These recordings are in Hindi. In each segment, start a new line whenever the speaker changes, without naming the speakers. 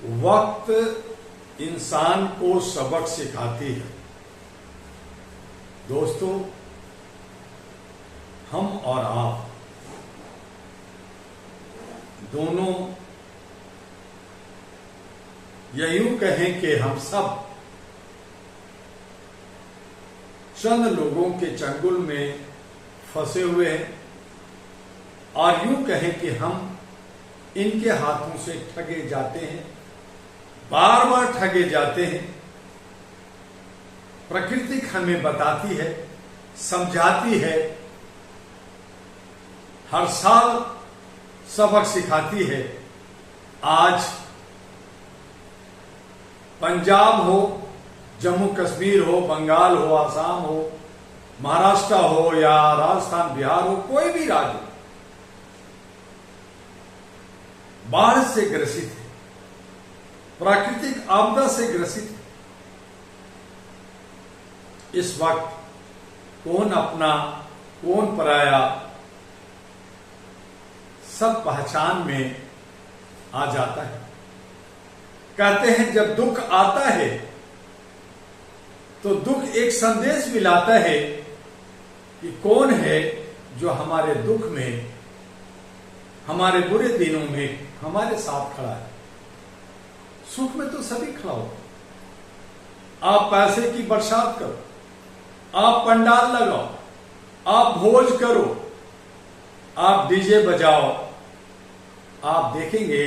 वक्त इंसान को सबक सिखाती है। दोस्तों, हम और आप दोनों, या यूं कहें कि हम सब चंद लोगों के चंगुल में फंसे हुए हैं, और यूं कहें कि हम इनके हाथों से ठगे जाते हैं, बार बार ठगे जाते हैं। प्रकृति हमें बताती है, समझाती है, हर साल सबक सिखाती है। आज पंजाब हो, जम्मू कश्मीर हो, बंगाल हो, आसाम हो, महाराष्ट्र हो या राजस्थान, बिहार हो, कोई भी राज्य बाढ़ से ग्रसित है, प्राकृतिक आपदा से ग्रसित है। इस वक्त कौन अपना कौन पराया सब पहचान में आ जाता है। कहते हैं जब दुख आता है तो दुख एक संदेश भी लाता है कि कौन है जो हमारे दुख में, हमारे बुरे दिनों में हमारे साथ खड़ा है। सुख में तो सभी खड़ा हो। आप पैसे की बरसात करो, आप पंडाल लगाओ, आप भोज करो, आप डीजे बजाओ, आप देखेंगे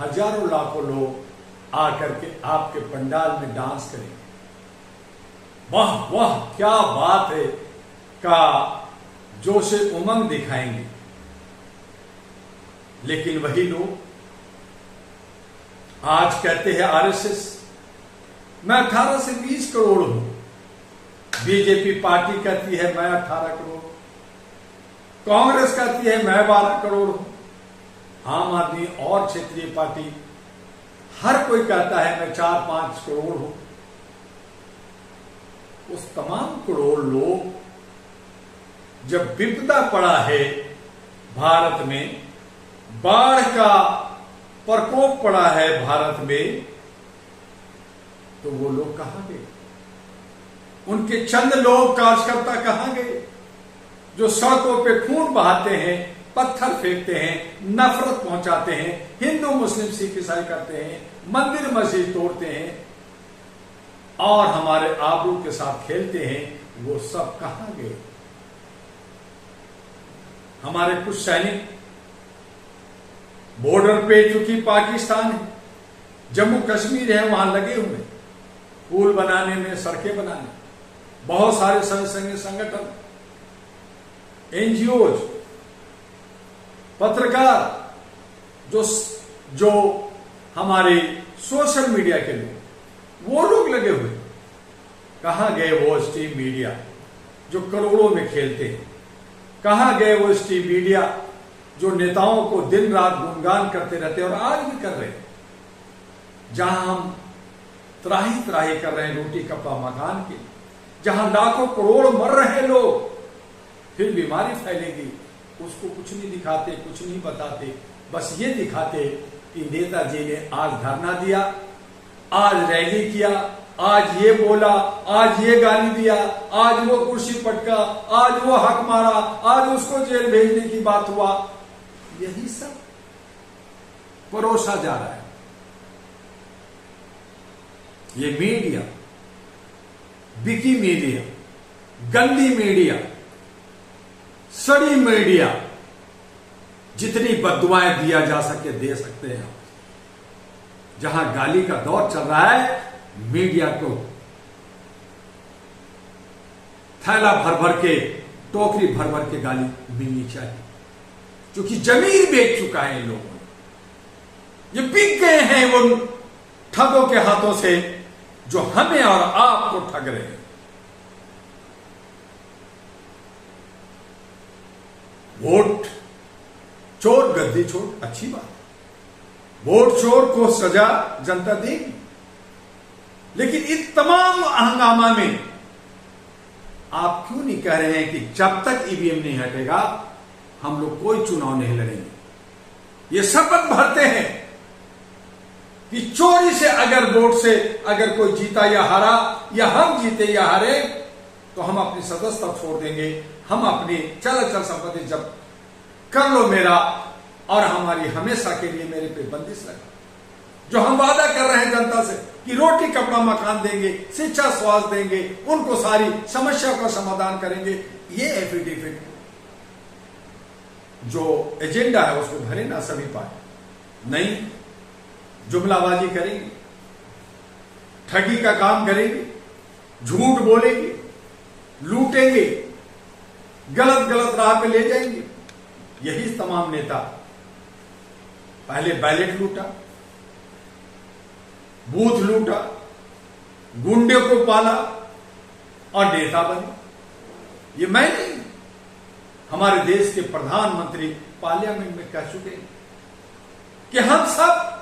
हजारों लाखों लोग आकर के आपके पंडाल में डांस करेंगे। वाह वाह क्या बात है का जोश उमंग दिखाएंगे। लेकिन वही लोग आज कहते हैं आरएसएस, मैं 18 से 20 करोड़ हूं। बीजेपी पार्टी कहती है मैं 18 करोड़, कांग्रेस कहती है मैं 12 करोड़ हूं, आम आदमी और क्षेत्रीय पार्टी हर कोई कहता है मैं 4-5 करोड़ हूं। उस तमाम करोड़ लोग जब विपदा पड़ा है, भारत में बाढ़ का प्रकोप पड़ा है भारत में, तो वो लोग कहां गए? उनके चंद लोग कार्यकर्ता कहां गए जो सड़कों पे खून बहाते हैं, पत्थर फेंकते हैं, नफरत पहुंचाते हैं, हिंदू मुस्लिम सिख ईसाई करते हैं, मंदिर मस्जिद तोड़ते हैं और हमारे आबरू के साथ खेलते हैं? वो सब कहां गए? हमारे कुछ सैनिक बॉर्डर पे, चूंकि पाकिस्तान है, जम्मू कश्मीर है, वहां लगे हुए पुल बनाने में, सड़कें बनाने, बहुत सारे संगठन, एनजीओ, पत्रकार, जो हमारे सोशल मीडिया के लोग, वो लोग लगे हुए। कहां गए वो स्ट्रीम मीडिया जो करोड़ों में खेलते हैं? कहां गए वो स्ट्रीम मीडिया जो नेताओं को दिन रात गुणगान करते रहते हैं और आज भी कर रहे हैं? जहां हम त्राही त्राही कर रहे हैं रोटी कपड़ा मकान के, जहां लाखों करोड़ मर रहे लोग, फिर बीमारी फैलेगी, उसको कुछ नहीं दिखाते, कुछ नहीं बताते, बस ये दिखाते कि नेताजी ने आज धरना दिया, आज रैली किया, आज ये बोला, आज ये गाली दिया, आज वो कुर्सी पटका, आज वो हक मारा, आज उसको जेल भेजने की बात हुआ। यही सब परोसा जा रहा है। ये मीडिया, बिकी मीडिया, गंदी मीडिया, सड़ी मीडिया, जितनी बद्दुआएं दिया जा सके दे सकते हैं। जहां गाली का दौर चल रहा है, मीडिया को थैला भर भर के, टोकरी भर भर के गाली मिलनी चाहिए, क्योंकि जमीन बेच चुका है इन लोगों ने। ये बिक गए हैं वो ठगों के हाथों से जो हमें और आपको ठग रहे हैं। वोट चोर गद्दी चोर, अच्छी बात, वोट चोर को सजा जनता देगी, लेकिन इस तमाम हंगामा में आप क्यों नहीं कह रहे हैं कि जब तक ईवीएम नहीं हटेगा हम लोग कोई चुनाव नहीं लड़ेंगे? ये शपथ भरते हैं कि चोरी से अगर वोट से अगर कोई जीता या हारा, या हम जीते या हारे, तो हम अपनी सदस्यता छोड़ देंगे, हम अपनी चल संपत्ति जब्त कर लो मेरा, और हमारी हमेशा के लिए मेरे पे बंदिश लगा। जो हम वादा कर रहे हैं जनता से कि रोटी कपड़ा मकान देंगे, शिक्षा स्वास्थ्य देंगे, उनको सारी समस्या का समाधान करेंगे, ये एफिडेविट जो एजेंडा है उसको भरे ना सभी पार्टी। नहीं, जुमलाबाजी करेंगे, ठगी का काम करेंगे, झूठ बोलेंगे, लूटेंगे, गलत गलत राह पे ले जाएंगे। यही तमाम नेता पहले बैलेट लूटा, बूथ लूटा, गुंडे को पाला और नेता बने। ये मैं नहीं, हमारे देश के प्रधानमंत्री पार्लियामेंट में कह चुके हैं कि हम सब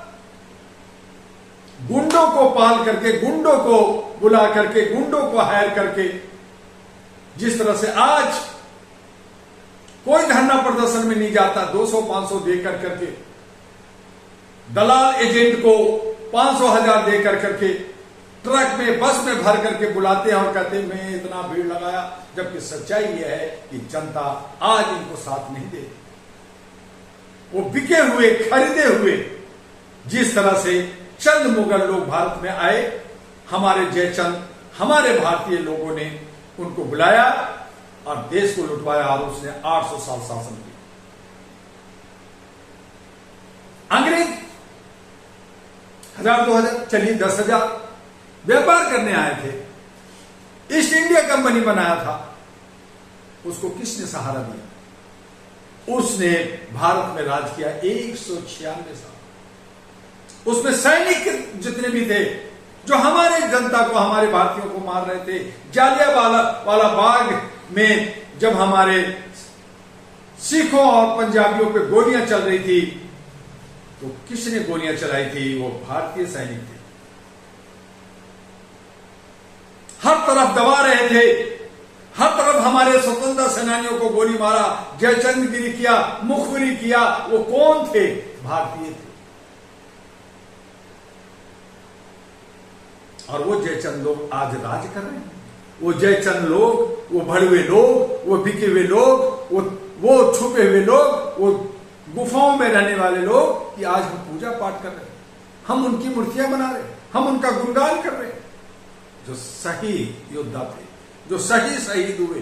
गुंडों को पाल करके, गुंडों को बुला करके, गुंडों को हायर करके, जिस तरह से आज कोई धरना प्रदर्शन में नहीं जाता, 200-500 देकर करके, दलाल एजेंट को 500,000 देकर करके ट्रक में बस में भर करके बुलाते हैं और कहते हैं मैं इतना भीड़ लगाया, जबकि सच्चाई यह है कि जनता आज इनको साथ नहीं दे। वो बिके हुए, खरीदे हुए, जिस तरह से चंद मुगल लोग भारत में आए, हमारे जयचंद, हमारे भारतीय लोगों ने उनको बुलाया और देश को लुटवाया और उसने 800 साल शासन किया। अंग्रेज 1000-2000, चलिए 10,000 व्यापार करने आए थे, ईस्ट इंडिया कंपनी बनाया था, उसको किसने सहारा दिया? उसने भारत में राज किया 196 साल। उसमें सैनिक जितने भी थे जो हमारे जनता को, हमारे भारतीयों को मार रहे थे, जालियांवाला बाग में जब हमारे सिखों और पंजाबियों पे गोलियां चल रही थी, तो किसने गोलियां चलाई थी? वो भारतीय सैनिक थे। हर तरफ दबा रहे थे, हर तरफ हमारे स्वतंत्रता सेनानियों को गोली मारा, जयचंदगिरी किया, मुखबिरी किया। वो कौन थे? भारतीय थे। और वो जयचंद लोग आज राज कर रहे हैं। वो जयचंद लोग, वो भड़वे लोग, वो बिके हुए लोग, वो छुपे हुए लोग, वो गुफाओं में रहने वाले लोग कि आज हम पूजा पाठ कर रहे हैं, हम उनकी मूर्तियां बना रहे हैं, हम उनका गुणगान कर रहे हैं। जो सही योद्धा थे, जो सही शहीद हुए,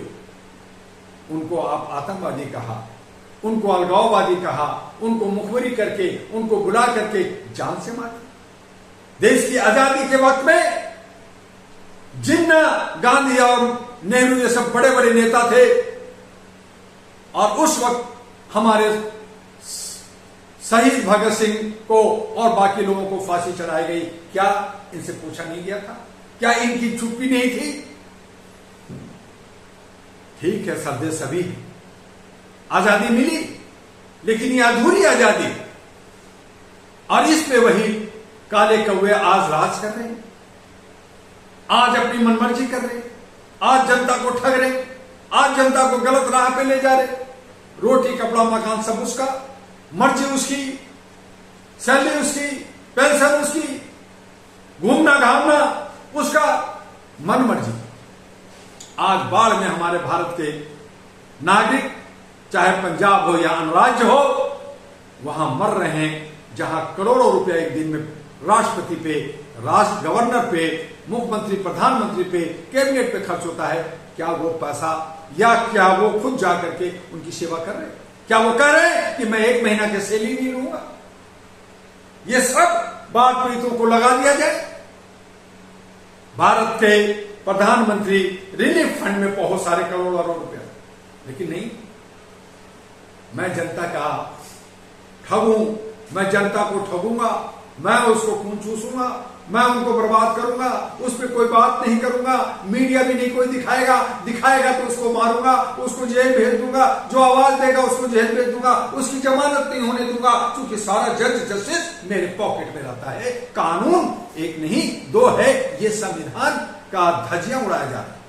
उनको आप आतंकवादी कहा, उनको अलगाववादी कहा, उनको मुखबिरी करके, उनको बुला करके जान से मारे। देश की आजादी के वक्त में जिन्ना गांधी और नेहरू ये सब बड़े बड़े नेता थे, और उस वक्त हमारे शहीद भगत सिंह को और बाकी लोगों को फांसी चढ़ाई गई। क्या इनसे पूछा नहीं गया था? क्या इनकी चुप्पी नहीं थी? ठीक है, सब दे सभी आजादी मिली, लेकिन ये अधूरी आजादी, और इस पे वही काले कौवे आज राज कर रहे हैं, आज अपनी मनमर्जी कर रहे हैं, आज जनता को ठग रहे, आज जनता को गलत राह पे ले जा रहे। रोटी कपड़ा मकान सब उसका, मर्जी उसकी, सैलरी उसकी, पेंशन उसकी, घूमना घामना उसका, मन मर्जी। आज बाढ़ में हमारे भारत के नागरिक, चाहे पंजाब हो या अन्य राज्य हो, वहां मर रहे हैं, जहां करोड़ों रुपया एक दिन में राष्ट्रपति पे, राष्ट्र गवर्नर पे, मुख्यमंत्री, प्रधानमंत्री पे, कैबिनेट पे खर्च होता है। क्या वो पैसा, या क्या वो खुद जाकर के उनकी सेवा कर रहे हैं? क्या वो कह रहे हैं कि मैं 1 महीना के सैलरी नहीं लूंगा? ये सब बाढ़ पीड़ितों को लगा दिया जाए। भारत के प्रधानमंत्री रिलीफ फंड में बहुत सारे करोड़ों रुपया, लेकिन नहीं, मैं जनता का ठगूं, मैं जनता को ठगूंगा, मैं उसको खून चूसूंगा, मैं उनको बर्बाद करूंगा, उस पर कोई बात नहीं करूंगा, मीडिया भी नहीं कोई दिखाएगा तो उसको मारूंगा, उसको जेल भेज दूंगा, जो आवाज देगा उसको जेल भेज दूंगा, उसकी जमानत नहीं होने दूंगा, क्योंकि सारा जज जस्टिस मेरे पॉकेट में रहता है। कानून एक नहीं 2 है, ये संविधान का धज्जियां उड़ाया जा रहा है।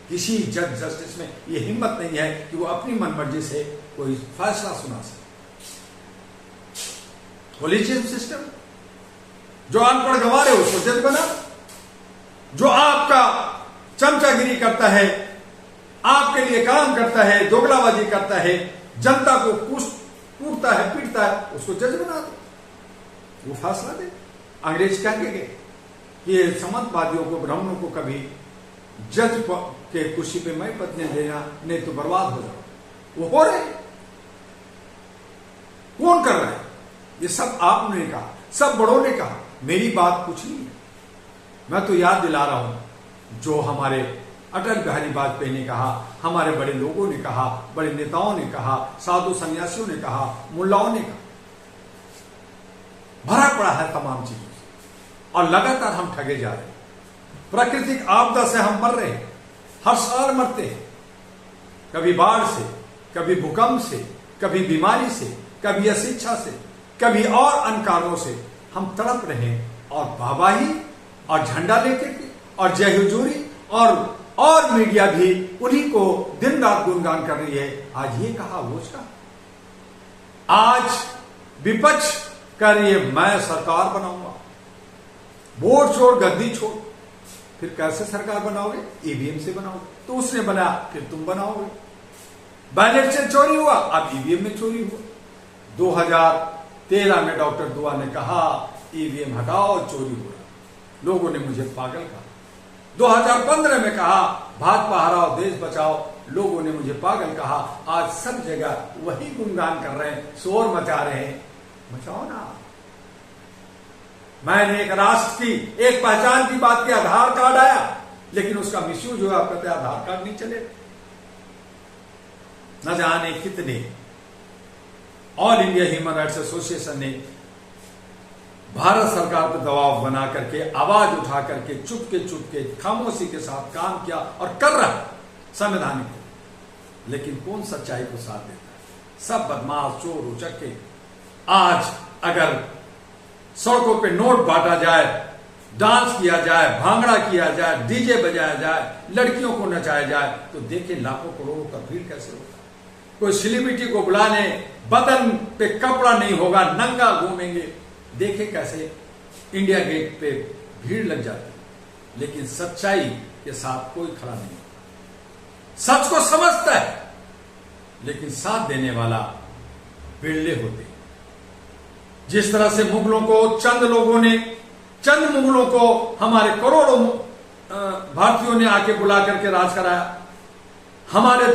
किसी जज जस्टिस में ये हिम्मत नहीं है कि वो अपनी मनमर्जी से कोई फैसला सुना सके। कोलिजियम सिस्टम, जो अनपढ़ गंवार है उसको जज बना, जो आपका चमचागिरी करता है, आपके लिए काम करता है, दोगलाबाजी करता है, जनता को कूटता है, पीटता है, उसको जज बना दो, वो फैसला दे। अंग्रेज कहेंगे कि ये समंतवादियों को, ब्राह्मणों को कभी जज के कुर्सी पे मैं पत्नी देना, नहीं तो बर्बाद हो जाओ। वो हो रहे, कौन कर रहा है? ये सब आपने कहा, सब बड़ों ने कहा, मेरी बात कुछ नहीं है। मैं तो याद दिला रहा हूं जो हमारे अटल बिहारी वाजपेयी ने कहा, हमारे बड़े लोगों ने कहा, बड़े नेताओं ने कहा, साधु सन्यासियों ने कहा, मुल्लाओं ने कहा। भरा पड़ा है तमाम चीजों से और लगातार हम ठगे जा रहे हैं। प्राकृतिक आपदा से हम मर रहे हैं, हर साल मरते हैं, कभी बाढ़ से, कभी भूकंप से, कभी बीमारी से, कभी अशिक्षा से, कभी और अन्य कारणों से हम तड़प रहे हैं। और वाहवाही और झंडा लेके और जय हुजूरी और मीडिया भी उन्हीं को दिन रात गुणगान कर रही है। आज ये कहा, वो कहा, आज विपक्ष कह रही है मैं सरकार बनाऊंगा, वोट छोड़ गद्दी छोड़। फिर कैसे सरकार बनाओगे? ईवीएम से बनाओगे। तो उसने बनाया, फिर तुम बनाओगे। बैलेट से चोरी हुआ, अब ईवीएम में चोरी हुआ। 2013 में डॉक्टर दुआ ने कहा ईवीएम हटाओ, चोरी हो रहा, लोगों ने मुझे पागल कहा। 2015 में कहा भाजपा हराओ देश बचाओ, लोगों ने मुझे पागल कहा। आज सब जगह वही गुणगान कर रहे हैं, शोर मचा रहे हैं। बचाओ ना। मैंने एक राष्ट्र की, एक पहचान की बात की, आधार कार्ड आया, लेकिन उसका मिसयूज हुआ। आप कहते आधार कार्ड नहीं चले। न जाने कितने all India human rights association ने भारत सरकार पर दबाव बना करके, आवाज उठा करके, चुपके खामोशी के साथ काम किया और कर रहा संवैधानिक। लेकिन कौन सच्चाई को साथ देता है? सब बदमाश, चोर, उचक्के। आज अगर सड़कों पे नोट बांटा जाए, डांस किया जाए, भांगड़ा किया जाए, डीजे बजाया जाए, लड़कियों को नचाया जाए, तो देखें लाखों करोड़ों का भीड़ कैसे होता है। कोई सेलिब्रिटी को बुलाने, बदन पे कपड़ा नहीं होगा, नंगा घूमेंगे, देखे कैसे इंडिया गेट पे भीड़ लग जाती है। लेकिन सच्चाई के साथ कोई खड़ा नहीं होता। सच को समझता है, लेकिन साथ देने वाला बिरले होते। जिस तरह से मुगलों को चंद मुगलों को हमारे करोड़ों भारतीयों ने आके बुला करके राज कराया। हमारे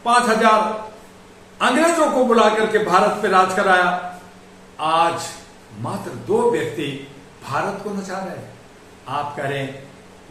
5,000 अंग्रेजों को बुला करके भारत पे राज कराया। आज मात्र 2 व्यक्ति भारत को नचा रहे हैं। आप कह रहे हैं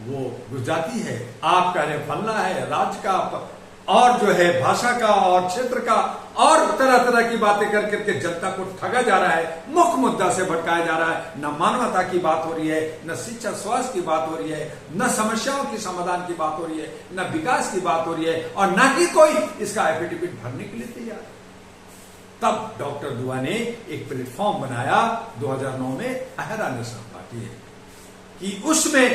वो गुजराती है, आप कह रहे हैं फलना है, राज्य का और जो है भाषा का और क्षेत्र का और तरह तरह की बातें कर करके जनता को ठगा जा रहा है, मुख्य मुद्दा से भटकाया जा रहा है। न मानवता की बात हो रही है, न शिक्षा स्वास्थ्य की बात हो रही है, न समस्याओं की समाधान की बात हो रही है, न विकास की बात हो रही है, और न ही कोई इसका एफिडेविट भरने के लिए तैयार। तब डॉक्टर दुआ ने एक प्लेटफॉर्म बनाया 2009 में, अहरा नेशनल पार्टी है, कि उसमें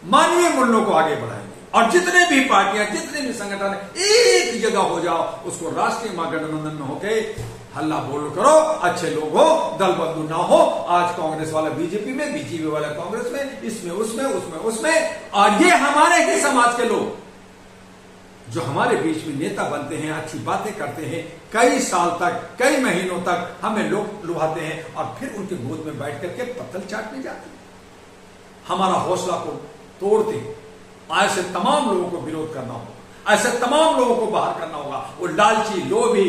मानवीय मूल्यों को आगे बढ़ाएंगे और जितने भी पार्टियां, जितने भी संगठन एक जगह हो जाओ, उसको राष्ट्रीय महागठबंधन में होके हल्ला बोल करो, अच्छे लोग हो, दल बंधु ना हो। आज कांग्रेस वाला बीजेपी में, बीजेपी वाला कांग्रेस में, इसमें उसमें, और ये हमारे ही समाज के लोग जो हमारे बीच में नेता बनते हैं, अच्छी बातें करते हैं, कई साल तक, कई महीनों तक हमें लोग लुभाते हैं और फिर उनके गोद में बैठ करके पत्थर चाटने जाते हैं, हमारा हौसला को तोड़ते हैं। ऐसे तमाम लोगों को विरोध करना होगा, ऐसे तमाम लोगों को बाहर करना होगा। वो लालची, लोभी,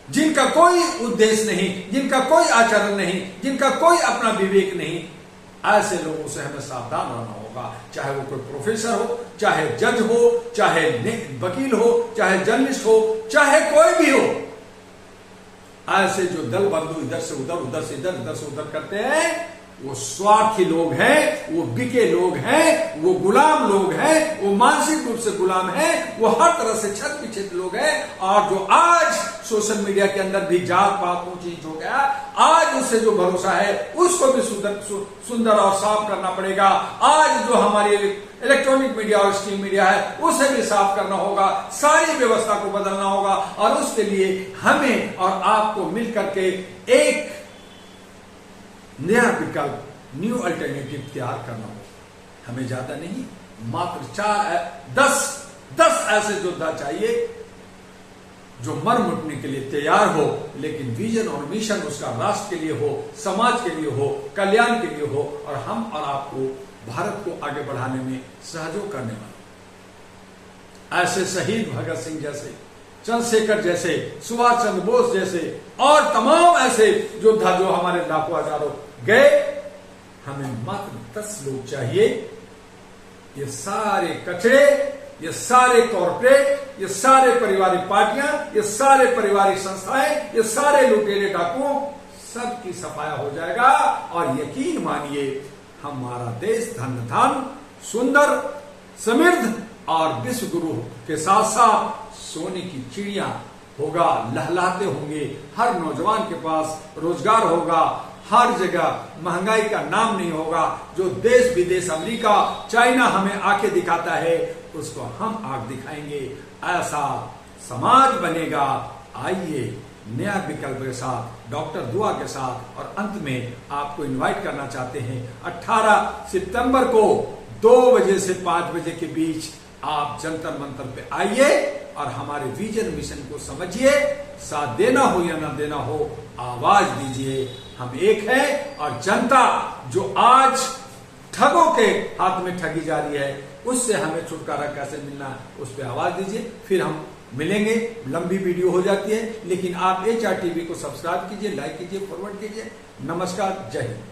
जिनका कोई उद्देश्य नहीं, जिनका कोई आचरण नहीं, जिनका कोई अपना विवेक नहीं, ऐसे लोगों से हमें सावधान रहना होगा। चाहे वो कोई प्रोफेसर हो, चाहे जज हो, चाहे वकील हो, चाहे जर्नलिस्ट हो, चाहे कोई भी हो। ऐसे जो दल बंधु इधर से उधर, उधर से इधर, इधर से उधर करते हैं, वो स्वार्थी लोग हैं, वो बिके लोग हैं, वो गुलाम लोग हैं, वो मानसिक रूप से गुलाम हैं, वो हर तरह से छत पीछे लोग हैं। और जो आज सोशल मीडिया के अंदर भी जात पात ऊंच नीच हो गया, आज उससे जो भरोसा है उसको भी सुंदर और साफ करना पड़ेगा। आज जो हमारी इलेक्ट्रॉनिक मीडिया और स्ट्रीम मीडिया है उसे भी साफ करना होगा, सारी व्यवस्था को बदलना होगा। और उसके लिए हमें और आपको मिलकर के एक नया विकल्प न्यू अल्टरनेटिव तैयार करना हो। हमें ज्यादा नहीं, मात्र 10 ऐसे योद्धा चाहिए जो मर मुटने के लिए तैयार हो, लेकिन विजन और मिशन उसका राष्ट्र के लिए हो, समाज के लिए हो, कल्याण के लिए हो, और हम और आपको भारत को आगे बढ़ाने में सहयोग करने वाले ऐसे शहीद भगत सिंह जैसे, चंद्रशेखर जैसे, सुभाष चंद्र बोस जैसे और तमाम ऐसे योद्धा जो हमारे लाखों हजारों गए, हमें मात्र 10 लोग चाहिए। ये सारे कचरे, ये सारे कॉर्पोरेट, ये सारे पारिवारिक पार्टियां, ये सारे पारिवारिक संस्थाएं, ये सारे लुटेरे डाकुओं, सबकी सफाया हो जाएगा। और यकीन मानिए हमारा देश धन धन, सुंदर, समृद्ध और विश्व गुरु के साथ साथ सोने की चिड़िया होगा, लहलाते होंगे। हर नौजवान के पास रोजगार होगा, हर जगह महंगाई का नाम नहीं होगा। जो देश विदेश, अमेरिका, चाइना हमें आंखें दिखाता है, उसको हम आंख दिखाएंगे। ऐसा समाज बनेगा। आइए नया विकल्प के साथ, डॉक्टर दुआ के साथ। और अंत में आपको इनवाइट करना चाहते हैं 18 सितंबर को 2 बजे से 5 बजे के बीच आप जंतर मंतर पे आइए और हमारे विजन मिशन को समझिए। साथ देना हो या ना देना हो, आवाज दीजिए। हम एक हैं और जनता जो आज ठगों के हाथ में ठगी जा रही है, उससे हमें छुटकारा कैसे मिलना है, उस पर आवाज दीजिए। फिर हम मिलेंगे। लंबी वीडियो हो जाती है, लेकिन आप HR TV को सब्सक्राइब कीजिए, लाइक कीजिए, फॉरवर्ड कीजिए। नमस्कार, जय हिंद।